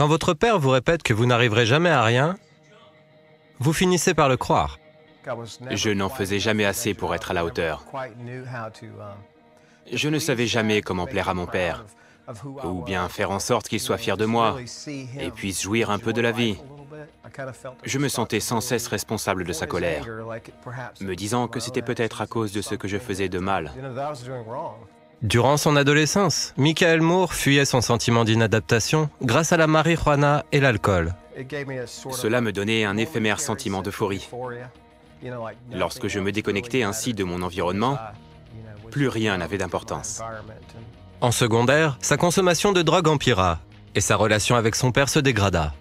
Quand votre père vous répète que vous n'arriverez jamais à rien, vous finissez par le croire. Je n'en faisais jamais assez pour être à la hauteur. Je ne savais jamais comment plaire à mon père, ou bien faire en sorte qu'il soit fier de moi et puisse jouir un peu de la vie. Je me sentais sans cesse responsable de sa colère, me disant que c'était peut-être à cause de ce que je faisais de mal. Durant son adolescence, Michael Moore fuyait son sentiment d'inadaptation grâce à la marijuana et l'alcool. Cela me donnait un éphémère sentiment d'euphorie. Lorsque je me déconnectais ainsi de mon environnement, plus rien n'avait d'importance. En secondaire, sa consommation de drogue empira et sa relation avec son père se dégrada.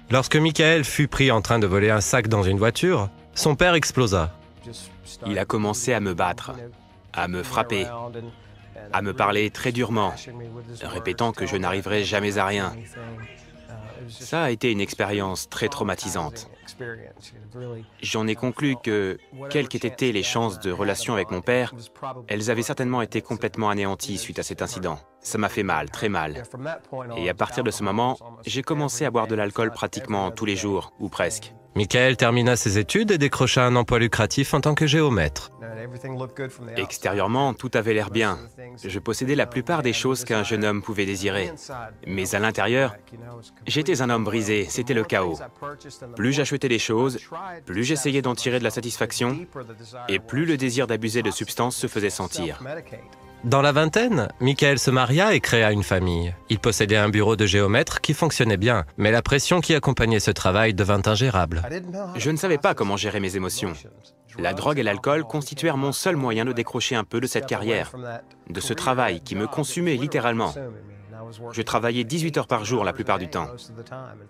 Lorsque Michael fut pris en train de voler un sac dans une voiture, son père explosa. Il a commencé à me battre, à me frapper, à me parler très durement, répétant que je n'arriverais jamais à rien. Ça a été une expérience très traumatisante. J'en ai conclu que, quelles qu'aient été les chances de relation avec mon père, elles avaient certainement été complètement anéanties suite à cet incident. Ça m'a fait mal, très mal. Et à partir de ce moment, j'ai commencé à boire de l'alcool pratiquement tous les jours, ou presque. Michael termina ses études et décrocha un emploi lucratif en tant que géomètre. Extérieurement, tout avait l'air bien. Je possédais la plupart des choses qu'un jeune homme pouvait désirer. Mais à l'intérieur, j'étais un homme brisé, c'était le chaos. Plus j'achetais des choses, plus j'essayais d'en tirer de la satisfaction, et plus le désir d'abuser de substances se faisait sentir. Dans la vingtaine, Michael se maria et créa une famille. Il possédait un bureau de géomètre qui fonctionnait bien, mais la pression qui accompagnait ce travail devint ingérable. Je ne savais pas comment gérer mes émotions. La drogue et l'alcool constituèrent mon seul moyen de décrocher un peu de cette carrière, de ce travail qui me consumait littéralement. Je travaillais 18 heures par jour la plupart du temps.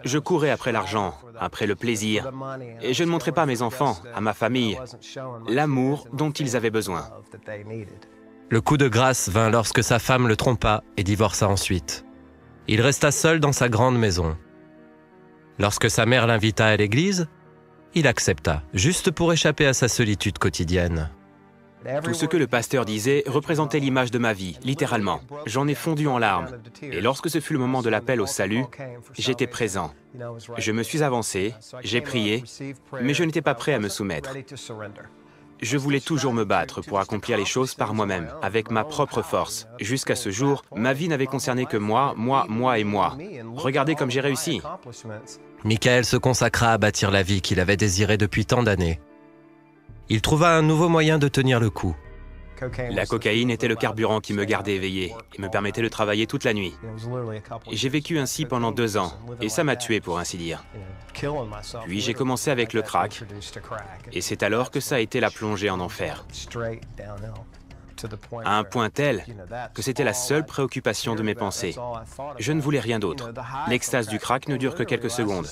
Je courais après l'argent, après le plaisir, et je ne montrais pas à mes enfants, à ma famille, l'amour dont ils avaient besoin. Le coup de grâce vint lorsque sa femme le trompa et divorça ensuite. Il resta seul dans sa grande maison. Lorsque sa mère l'invita à l'église, il accepta, juste pour échapper à sa solitude quotidienne. Tout ce que le pasteur disait représentait l'image de ma vie, littéralement. J'en ai fondu en larmes. Et lorsque ce fut le moment de l'appel au salut, j'étais présent. Je me suis avancé, j'ai prié, mais je n'étais pas prêt à me soumettre. Je voulais toujours me battre pour accomplir les choses par moi-même, avec ma propre force. Jusqu'à ce jour, ma vie n'avait concerné que moi et moi. Regardez comme j'ai réussi. Michael se consacra à bâtir la vie qu'il avait désirée depuis tant d'années. Il trouva un nouveau moyen de tenir le coup. La cocaïne était le carburant qui me gardait éveillé et me permettait de travailler toute la nuit. J'ai vécu ainsi pendant 2 ans, et ça m'a tué pour ainsi dire. Puis j'ai commencé avec le crack, et c'est alors que ça a été la plongée en enfer. À un point tel que c'était la seule préoccupation de mes pensées. Je ne voulais rien d'autre. L'extase du crack ne dure que quelques secondes.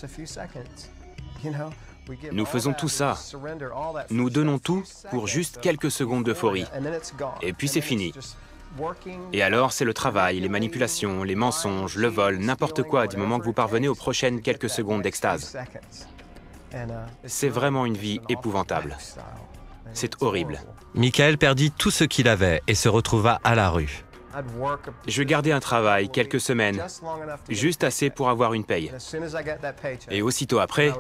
Nous faisons tout ça. Nous donnons tout pour juste quelques secondes d'euphorie. Et puis c'est fini. Et alors, c'est le travail, les manipulations, les mensonges, le vol, n'importe quoi du moment que vous parvenez aux prochaines quelques secondes d'extase. C'est vraiment une vie épouvantable. C'est horrible. Michael perdit tout ce qu'il avait et se retrouva à la rue. Je gardais un travail quelques semaines, juste assez pour avoir une paye. Et aussitôt après,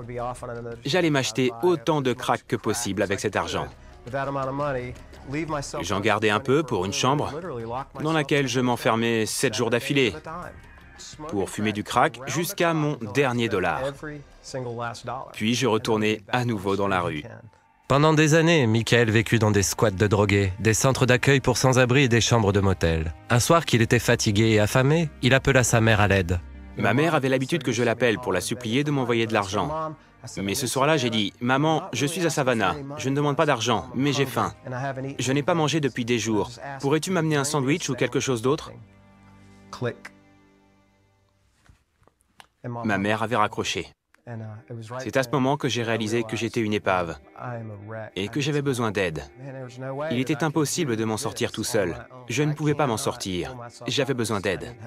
j'allais m'acheter autant de crack que possible avec cet argent. J'en gardais un peu pour une chambre, dans laquelle je m'enfermais 7 jours d'affilée, pour fumer du crack jusqu'à mon dernier dollar. Puis je retournais à nouveau dans la rue. Pendant des années, Michael vécut dans des squats de drogués, des centres d'accueil pour sans-abri et des chambres de motel. Un soir qu'il était fatigué et affamé, il appela sa mère à l'aide. Ma mère avait l'habitude que je l'appelle pour la supplier de m'envoyer de l'argent. Mais ce soir-là, j'ai dit « Maman, je suis à Savannah. Je ne demande pas d'argent, mais j'ai faim. Je n'ai pas mangé depuis des jours. Pourrais-tu m'amener un sandwich ou quelque chose d'autre ?» Ma mère avait raccroché. C'est à ce moment que j'ai réalisé que j'étais une épave et que j'avais besoin d'aide. Il était impossible de m'en sortir tout seul. Je ne pouvais pas m'en sortir. J'avais besoin d'aide.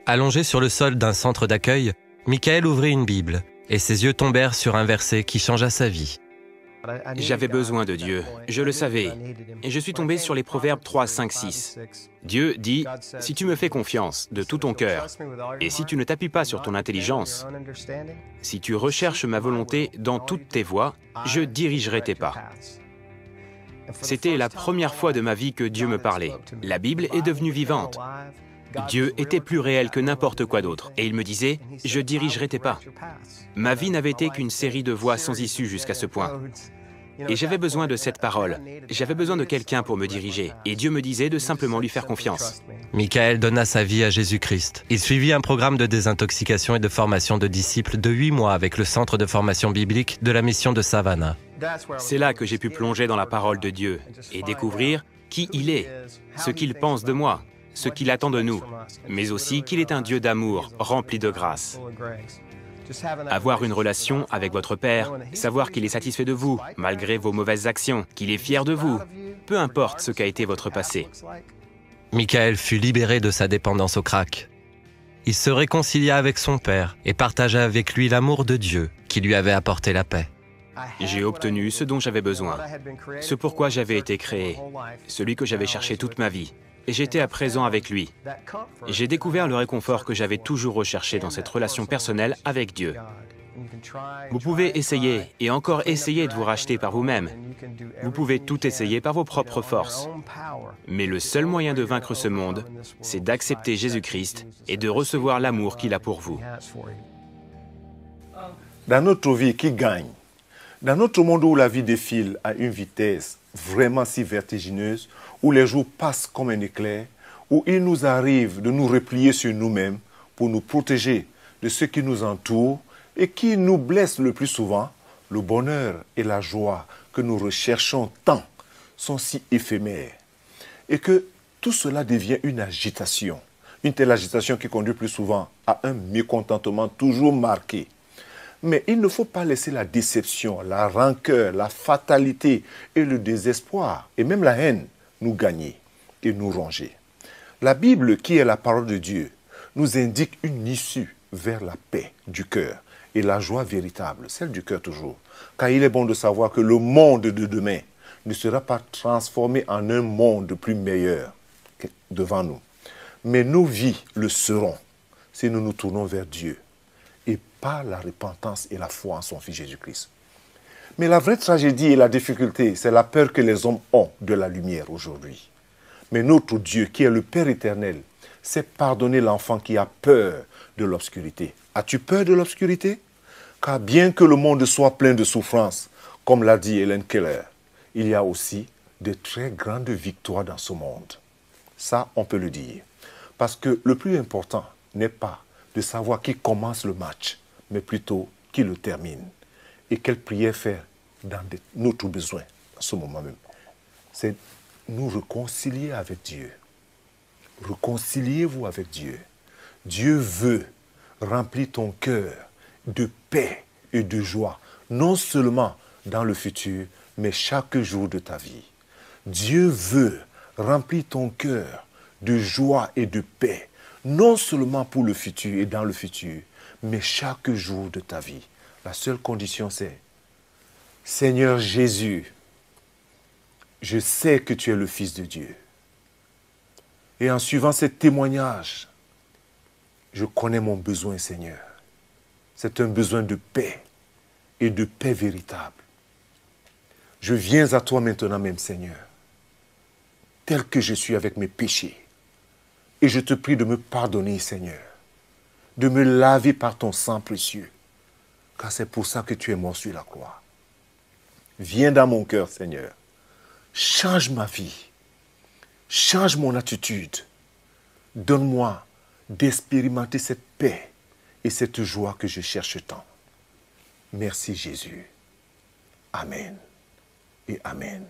Allongé sur le sol d'un centre d'accueil, Michael ouvrit une Bible et ses yeux tombèrent sur un verset qui changea sa vie. J'avais besoin de Dieu, je le savais, et je suis tombé sur les Proverbes 3, 5, 6. Dieu dit, « Si tu me fais confiance de tout ton cœur, et si tu ne t'appuies pas sur ton intelligence, si tu recherches ma volonté dans toutes tes voies, je dirigerai tes pas. » C'était la première fois de ma vie que Dieu me parlait. La Bible est devenue vivante. Dieu était plus réel que n'importe quoi d'autre, et il me disait, « Je dirigerai tes pas. » Ma vie n'avait été qu'une série de voies sans issue jusqu'à ce point. Et j'avais besoin de cette parole, j'avais besoin de quelqu'un pour me diriger, et Dieu me disait de simplement lui faire confiance. Michael donna sa vie à Jésus-Christ. Il suivit un programme de désintoxication et de formation de disciples de 8 mois avec le Centre de formation biblique de la mission de Savannah. C'est là que j'ai pu plonger dans la parole de Dieu et découvrir qui il est, ce qu'il pense de moi, ce qu'il attend de nous, mais aussi qu'il est un Dieu d'amour, rempli de grâce. Avoir une relation avec votre Père, savoir qu'il est satisfait de vous, malgré vos mauvaises actions, qu'il est fier de vous, peu importe ce qu'a été votre passé. Michael fut libéré de sa dépendance au crack. Il se réconcilia avec son père et partagea avec lui l'amour de Dieu qui lui avait apporté la paix. J'ai obtenu ce dont j'avais besoin, ce pourquoi j'avais été créé, celui que j'avais cherché toute ma vie. Et j'étais à présent avec lui. J'ai découvert le réconfort que j'avais toujours recherché dans cette relation personnelle avec Dieu. Vous pouvez essayer et encore essayer de vous racheter par vous-même. Vous pouvez tout essayer par vos propres forces. Mais le seul moyen de vaincre ce monde, c'est d'accepter Jésus-Christ et de recevoir l'amour qu'il a pour vous. Dans notre vie qui gagne, dans notre monde où la vie défile à une vitesse vraiment si vertigineuse, où les jours passent comme un éclair, où il nous arrive de nous replier sur nous-mêmes pour nous protéger de ce qui nous entoure et qui nous blesse le plus souvent, le bonheur et la joie que nous recherchons tant sont si éphémères. Et que tout cela devient une agitation, une telle agitation qui conduit plus souvent à un mécontentement toujours marqué. Mais il ne faut pas laisser la déception, la rancœur, la fatalité et le désespoir, et même la haine, nous gagner et nous ronger. La Bible, qui est la parole de Dieu, nous indique une issue vers la paix du cœur et la joie véritable, celle du cœur toujours. Car il est bon de savoir que le monde de demain ne sera pas transformé en un monde plus meilleur devant nous. Mais nos vies le seront si nous nous tournons vers Dieu et par la repentance et la foi en son Fils Jésus-Christ. Mais la vraie tragédie et la difficulté, c'est la peur que les hommes ont de la lumière aujourd'hui. Mais notre Dieu, qui est le Père éternel, sait pardonner l'enfant qui a peur de l'obscurité. As-tu peur de l'obscurité? Car bien que le monde soit plein de souffrances, comme l'a dit Helen Keller, il y a aussi de très grandes victoires dans ce monde. Ça, on peut le dire. Parce que le plus important n'est pas de savoir qui commence le match, mais plutôt qui le termine. Et quelle prière faire dans notre besoin, en ce moment même. C'est nous réconcilier avec Dieu. Réconciliez-vous avec Dieu. Dieu veut remplir ton cœur de paix et de joie, non seulement dans le futur, mais chaque jour de ta vie. Dieu veut remplir ton cœur de joie et de paix, non seulement pour le futur et dans le futur, mais chaque jour de ta vie. La seule condition, c'est Seigneur Jésus, je sais que tu es le Fils de Dieu. Et en suivant ce témoignage, je connais mon besoin, Seigneur. C'est un besoin de paix et de paix véritable. Je viens à toi maintenant même, Seigneur, tel que je suis avec mes péchés. Et je te prie de me pardonner, Seigneur, de me laver par ton sang précieux, car c'est pour ça que tu es mort sur la croix. Viens dans mon cœur, Seigneur. Change ma vie. Change mon attitude. Donne-moi d'expérimenter cette paix et cette joie que je cherche tant. Merci Jésus. Amen et Amen.